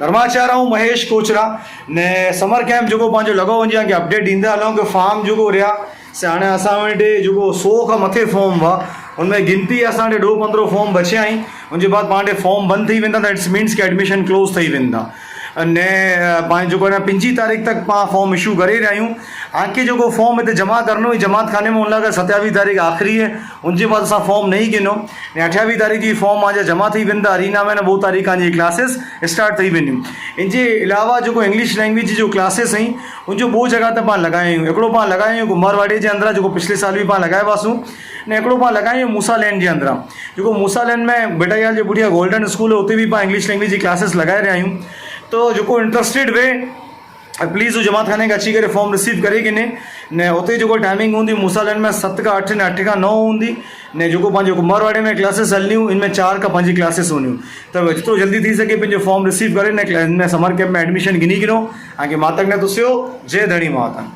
धर्माचार्य हूँ महेश कोचरा ने summer camp जो पंहिंजो लॻो वञे कि अपडेट ॾींदा हलूं कि फार्म जो रहा से हाणे असां वटि जो 100 खां मथे फॉर्म हुआ उनमें गिनती असांजे 10-15 फॉर्म बचिया आहिनि उनजे बाद पाण फॉर्म बंदि थी वेंदा त इट्स मीन्स कि एडमिशन क्लोज थी वेंदा ने पाण जेको 5 तारीख़ तक पाण फॉर्म इशू करे रहिया आहियूं आके जो फॉर्म हिते जमा करणो हुई जमात खाने में उन लाइ 27 तारीख़ आख़िरी है उनजे बाद असां फॉर्म नहीं गिनो ने 28 तारीख़ जी फॉर्म आज जमा थी वेंदा अरीना में 2 तारीख़ जी क्लासेस स्टार्ट थी वेंदियूं इनजे अलावा जो इंग्लिश लैंग्वेज जो क्लासेस आई उनजो 2 जगह ते पाण लगाया आहियूं हिकिड़ो पाण लगाया आहियूं कुमारवाड़ी जे अंदरि जो पिछले साल भी पाण लगाया हुआसीं ने हिकिड़ो पाण लगाया आहियूं मूसा लैंड जे अंदरि जो मूसा लैंड में बेटायाल जे पुठियां गोल्डन स्कूल है उते भी पाण इंग्लिश लैंग्वेज की क्लासेस लगाए रहिया आहियूं तो जो इंटरेस्टेड वे प्लीज़ वो जमात खाने का अची करे फॉर्म रिसीव करे कि ने उते जो टाइमिंग होंगी मूसा लैंड में 7 खां 8 ने 8 खां 9 होंगी ने जो पंहिंजो कुमारवाड़ी में क्लासेस हलनियूं इनमें 4 खां 5 क्लासेस होंदियूं तो जितो जल्दी थी सके पंहिंजो फॉर्म रिसीव करे ने इनमें समर कैंप में एडमिशन गिनी गिनो आगे मातक ने तुसियो जय धणी माता।